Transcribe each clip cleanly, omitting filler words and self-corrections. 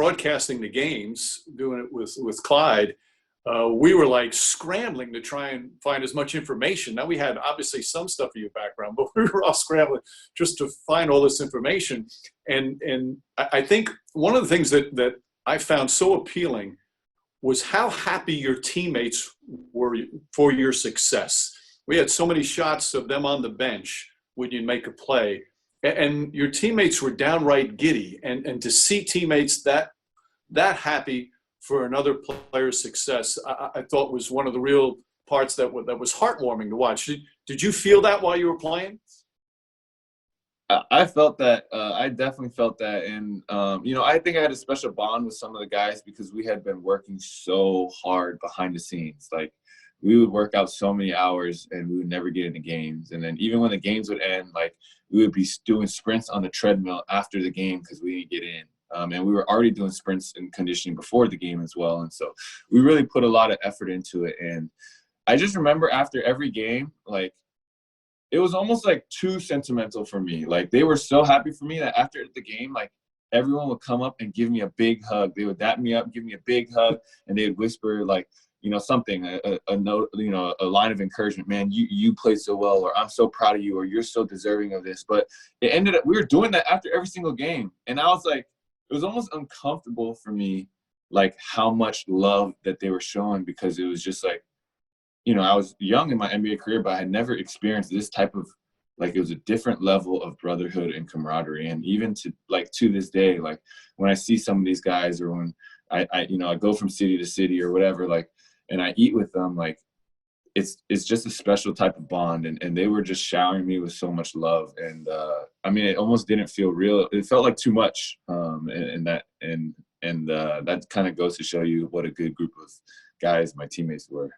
broadcasting the games, doing it with Clyde, we were like scrambling to try and find as much information. Now we had obviously some stuff in your background, but we were all scrambling just to find all this information. And I think one of the things that I found so appealing was how happy your teammates were for your success. We had so many shots of them on the bench when you make a play, and your teammates were downright giddy. And to see teammates that happy for another player's success, I thought was one of the real parts that was heartwarming to watch. Did you feel that while you were playing? I felt that. I definitely felt that. And, I think I had a special bond with some of the guys because we had been working so hard behind the scenes. Like, we would work out so many hours and we would never get into games. And then even when the games would end, like, we would be doing sprints on the treadmill after the game because we didn't get in. And we were already doing sprints and conditioning before the game as well. And so we really put a lot of effort into it. And I just remember after every game, like, it was almost like too sentimental for me. Like, they were so happy for me that after the game, like, everyone would come up and give me a big hug. They would dap me up, give me a big hug, and they would whisper, like, something, a note, a line of encouragement. Man, you played so well, or I'm so proud of you, or you're so deserving of this. But it ended up, we were doing that after every single game. And I was like, it was almost uncomfortable for me, like, how much love that they were showing, because it was just like, I was young in my NBA career, but I had never experienced this type of, like, it was a different level of brotherhood and camaraderie. And even to this day, like, when I see some of these guys, or when I go from city to city or whatever, like, and I eat with them, like, it's just a special type of bond. And they were just showering me with so much love. And, it almost didn't feel real. It felt like too much. That kind of goes to show you what a good group of guys my teammates were.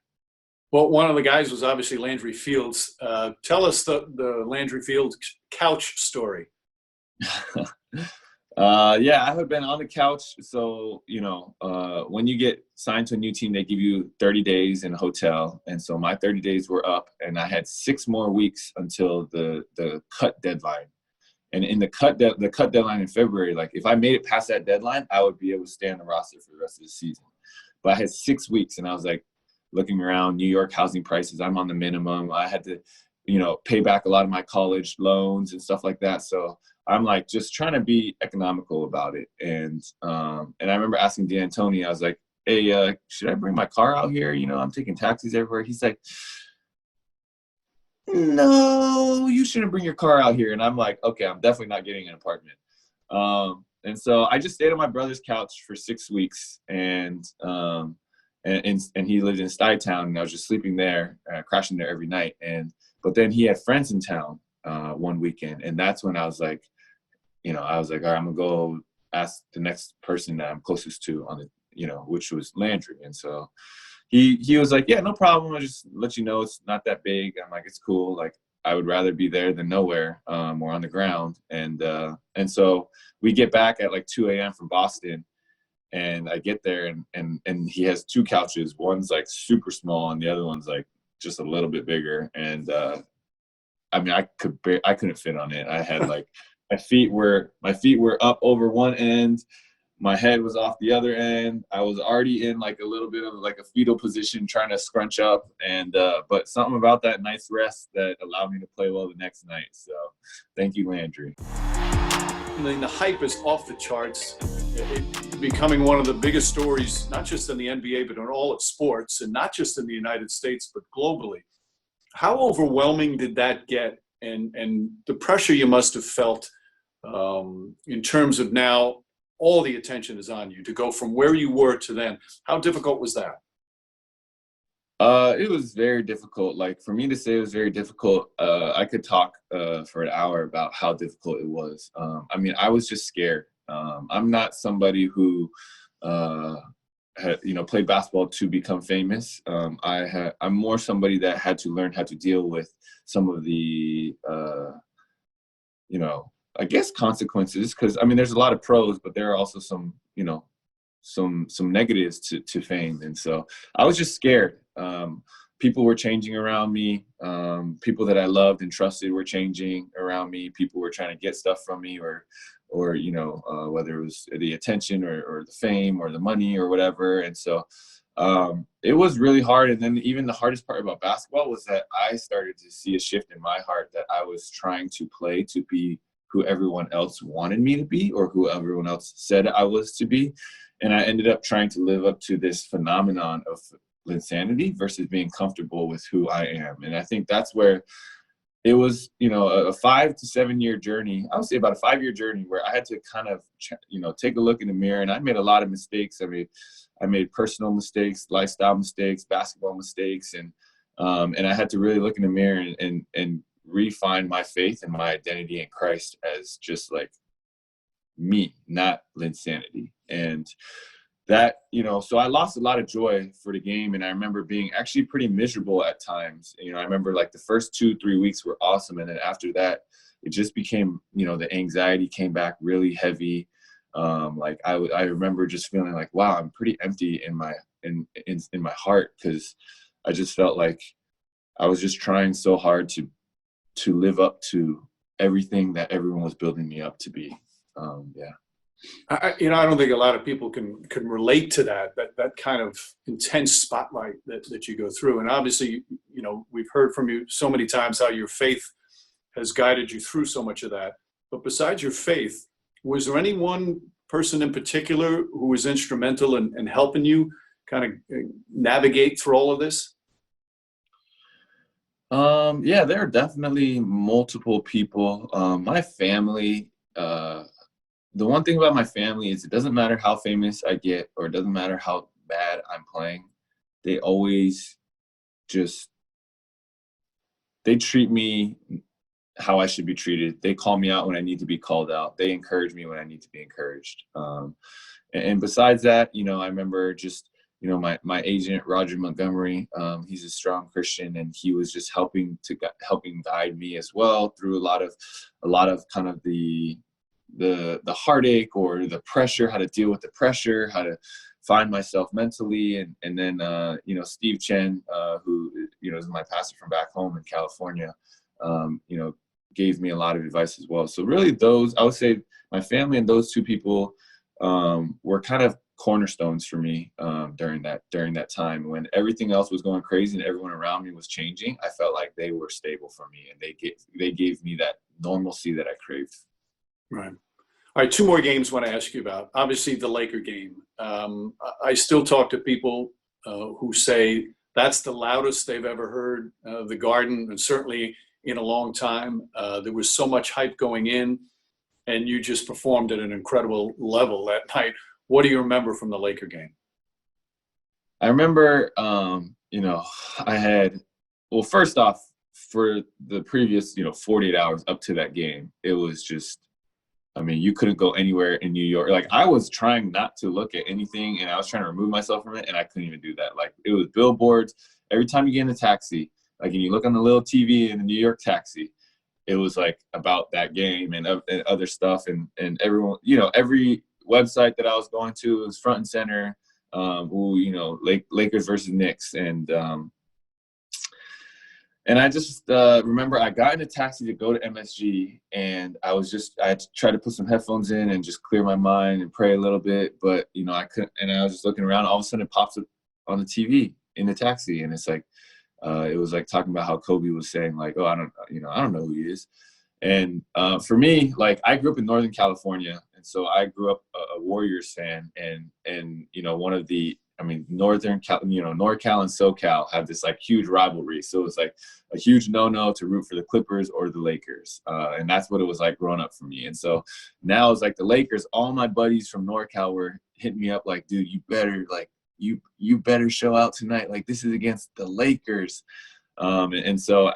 Well, one of the guys was obviously Landry Fields. Tell us the Landry Fields couch story. Yeah, I had been on the couch. So, when you get signed to a new team, they give you 30 days in a hotel. And so my 30 days were up, and I had 6 more weeks until the cut deadline. And in the cut deadline in February, like, if I made it past that deadline, I would be able to stay on the roster for the rest of the season. But I had 6 weeks, and I was like, looking around New York housing prices, I'm on the minimum. I had to, pay back a lot of my college loans and stuff like that. So I'm like, just trying to be economical about it. And I remember asking D'Antoni, I was like, hey, should I bring my car out here? I'm taking taxis everywhere. He's like, no, you shouldn't bring your car out here. And I'm like, okay, I'm definitely not getting an apartment. And so I just stayed on my brother's couch for 6 weeks. And he lived in Stuytown, and I was just sleeping there, crashing there every night. But then he had friends in town one weekend, and that's when I was like, all right, I'm gonna go ask the next person that I'm closest to on the, which was Landry. And so he was like, yeah, no problem. I'll just let you know it's not that big. I'm like, it's cool. Like, I would rather be there than nowhere, or on the ground. And so we get back at like 2 a.m. from Boston. And I get there, and he has 2 couches. One's like super small, and the other one's like just a little bit bigger. And I couldn't fit on it. I had like my feet were up over one end, my head was off the other end. I was already in like a little bit of like a fetal position, trying to scrunch up. And but something about that nice rest that allowed me to play well the next night. So thank you, Landry. The hype is off the charts. It becoming one of the biggest stories, not just in the NBA, but in all of sports, and not just in the United States, but globally. How overwhelming did that get, and the pressure you must have felt in terms of now all the attention is on you to go from where you were to then? How difficult was that? It was very difficult. Like, for me to say it was very difficult, I could talk for an hour about how difficult it was. I was just scared. I'm not somebody who played basketball to become famous. I'm more somebody that had to learn how to deal with some of the I guess consequences, because there's a lot of pros, but there are also some some negatives to fame. And so I was just scared. people were changing around me. People that I loved and trusted were changing around me. People were trying to get stuff from me, or you know, whether it was the attention or the fame or the money or whatever. And so it was really hard. And then even the hardest part about basketball was that I started to see a shift in my heart, that I was trying to play to be who everyone else wanted me to be, or who everyone else said I was to be. And I ended up trying to live up to this phenomenon of Linsanity versus being comfortable with who I am. And I think that's where it was, you know, a 5 to 7 year journey. I would say about a 5-year journey where I had to kind of, you know, take a look in the mirror. And I made a lot of mistakes. I made personal mistakes, lifestyle mistakes, basketball mistakes. And I had to really look in the mirror and refine my faith and my identity in Christ as just like me, not Linsanity. And that, you know, so I lost a lot of joy for the game. And I remember being actually pretty miserable at times. You know, I remember like the first 2-3 weeks were awesome. And then after that, it just became, you know, the anxiety came back really heavy. Like I remember just feeling like, wow, I'm pretty empty in my heart, because I just felt like I was just trying so hard to live up to everything that everyone was building me up to be. Yeah. I don't think a lot of people can relate to that kind of intense spotlight that you go through. And obviously, you know, we've heard from you so many times how your faith has guided you through so much of that. But besides your faith, was there any one person in particular who was instrumental in helping you kind of navigate through all of this? Yeah, there are definitely multiple people. My family, the one thing about my family is it doesn't matter how famous I get, or it doesn't matter how bad I'm playing. They always they treat me how I should be treated. They call me out when I need to be called out. They encourage me when I need to be encouraged. And besides that, you know, I remember just, you know, my agent, Roger Montgomery, he's a strong Christian, and he was just helping guide me as well through a lot of kind of the heartache or the pressure, how to deal with the pressure, how to find myself mentally. And then, you know, Steve Chen, who, you know, is my pastor from back home in California, you know, gave me a lot of advice as well. So really I would say my family and those two people were kind of cornerstones for me during that time when everything else was going crazy and everyone around me was changing. I felt like they were stable for me, and they gave me that normalcy that I craved. Right. All right, 2 more games I want to ask you about. Obviously, the Laker game. I still talk to people who say that's the loudest they've ever heard the Garden, and certainly in a long time. There was so much hype going in, and you just performed at an incredible level that night. What do you remember from the Laker game? I remember, you know, first off, for the previous, you know, 48 hours up to that game, it was just, I mean, you couldn't go anywhere in New York. Like, I was trying not to look at anything, and I was trying to remove myself from it, and I couldn't even do that. Like, it was billboards. Every time you get in a taxi, like, and you look on the little TV in the New York taxi, it was, like, about that game and other stuff. And everyone, you know, every website that I was going to was front and center. You know, Lakers versus Knicks. And I just remember I got in a taxi to go to MSG, and I had to try to put some headphones in and just clear my mind and pray a little bit. But, you know, I couldn't, and I was just looking around. All of a sudden it pops up on the TV in the taxi. And it's like, it was like talking about how Kobe was saying, like, oh, I don't know who he is. And for me, like, I grew up in Northern California. And so I grew up a Warriors fan, and, you know, one of the, I mean, NorCal and SoCal have this like huge rivalry. So it was like a huge no-no to root for the Clippers or the Lakers. And that's what it was like growing up for me. And so now it's like the Lakers, all my buddies from NorCal were hitting me up like, dude, you better show out tonight. Like, this is against the Lakers. And so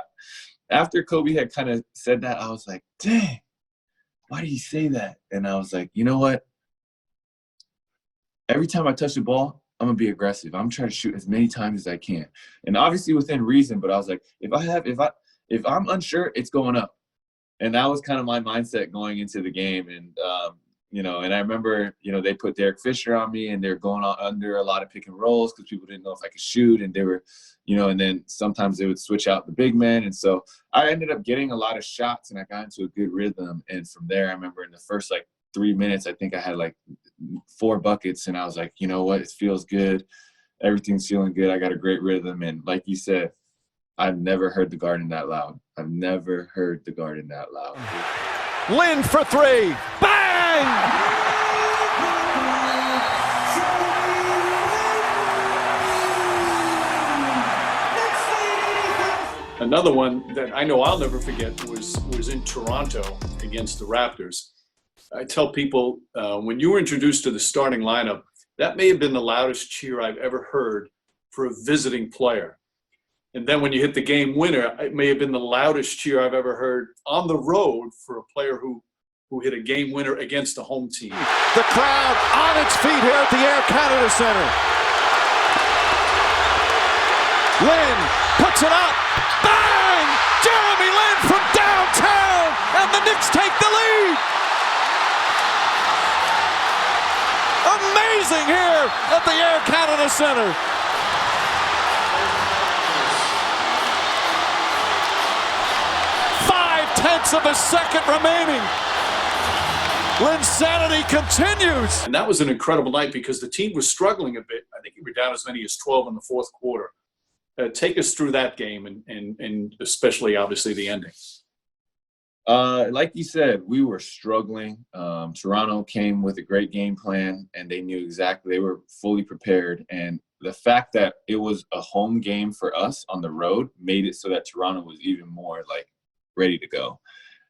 after Kobe had kind of said that, I was like, dang, why did he say that? And I was like, you know what? Every time I touch the ball, I'm gonna be aggressive. I'm trying to shoot as many times as I can, and obviously within reason. But I was like, if I'm unsure, it's going up, and that was kind of my mindset going into the game. And you know, and I remember, you know, they put Derek Fisher on me, and they're going on under a lot of pick and rolls because people didn't know if I could shoot, and they were, you know, and then sometimes they would switch out the big men. And so I ended up getting a lot of shots, and I got into a good rhythm. And from there, I remember in the first like 3 minutes, I think I had like 4 buckets, and I was like, you know what, it feels good. Everything's feeling good. I got a great rhythm. And like you said, I've never heard the Garden that loud. I've never heard the Garden that loud. Lin for 3. Bang! Another one that I know I'll never forget was in Toronto against the Raptors. I tell people when you were introduced to the starting lineup, that may have been the loudest cheer I've ever heard for a visiting player. And then when you hit the game winner, it may have been the loudest cheer I've ever heard on the road for a player who hit a game winner against a home team. The crowd on its feet here at the Air Canada Centre. Lin puts it up. Bang! Jeremy Lin from downtown, and the Knicks take the lead. Amazing here at the Air Canada Centre. Of a second remaining. Linsanity continues. And that was an incredible night because the team was struggling a bit. I think we were down as many as 12 in the fourth quarter. Take us through that game and especially, obviously, the ending. Like you said, we were struggling. Toronto came with a great game plan, and they knew exactly, they were fully prepared. And the fact that it was a home game for us on the road made it so that Toronto was even more like ready to go.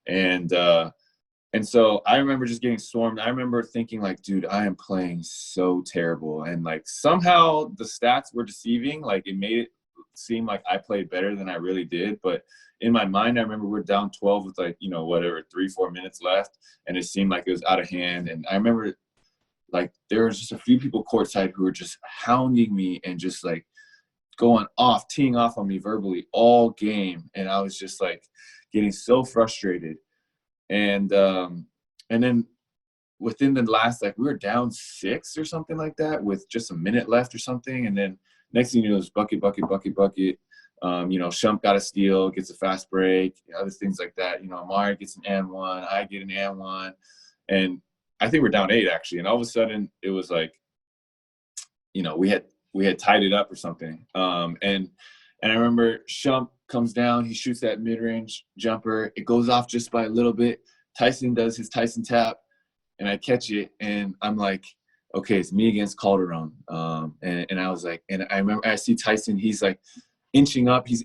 And so I remember just getting stormed. I remember thinking like, dude, I am playing so terrible. And like somehow the stats were deceiving. Like it made it seem like I played better than I really did. But in my mind, I remember we're down 12 with like, you know, whatever, 3-4 minutes left. And it seemed like it was out of hand. And I remember like there was just a few people courtside who were just hounding me and just like going off, teeing off on me verbally all game. And I was just like, getting so frustrated. And then within the last, like, we were down 6 or something like that with just a minute left or something. And then next thing you know, it was bucket. You know, Shump got a steal, gets a fast break, other things like that. You know, Amari gets an and one, I get an and one. And I think we're down 8 actually. And all of a sudden it was like, you know, we had tied it up or something. And I remember Shump comes down, he shoots that mid-range jumper. It goes off just by a little bit. Tyson does his Tyson tap, and I catch it, and I'm like, okay, it's me against Calderon. And I was like, and I remember I see Tyson, he's like inching up. He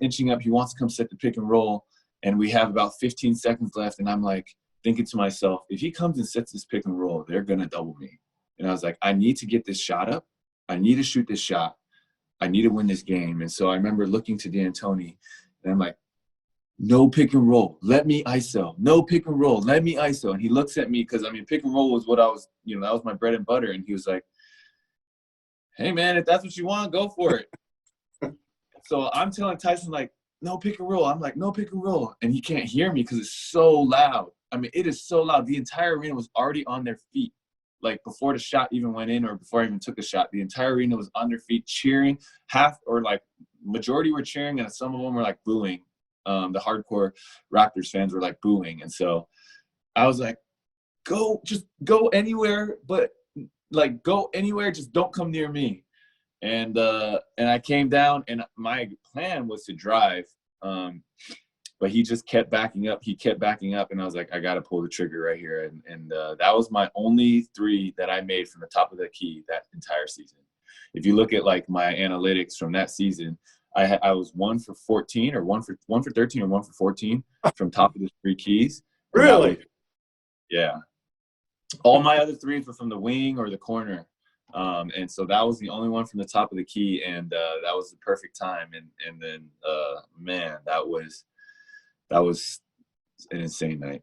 wants to come set the pick and roll, and we have about 15 seconds left, and I'm like thinking to myself, if he comes and sets this pick and roll, they're going to double me. And I was like, I need to get this shot up. I need to shoot this shot. I need to win this game. And so I remember looking to D'Antoni, and I'm like, no pick and roll. Let me ISO. No pick and roll. Let me ISO. And he looks at me because, I mean, pick and roll was what I was, you know, that was my bread and butter. And he was like, hey, man, if that's what you want, go for it. So I'm telling Tyson, like, no pick and roll. I'm like, no pick and roll. And he can't hear me because it's so loud. I mean, it is so loud. The entire arena was already on their feet. Like before the shot even went in or before I even took a shot, the entire arena was on their feet cheering. Half or like majority were cheering and some of them were like booing. The hardcore Raptors fans were like booing. And so I was like, just go anywhere, but like go anywhere, just don't come near me. And I came down and my plan was to drive. But he just kept backing up. And I was like, I got to pull the trigger right here. And that was my only 3 that I made from the top of the key that entire season. If you look at like my analytics from that season, I was 1 for 14 or 1 for 13 or 1 for 14 from top of the 3 keys. Really? Yeah. All my other 3s were from the wing or the corner. And so that was the only one from the top of the key. And that was the perfect time. And then, man, that was an insane night.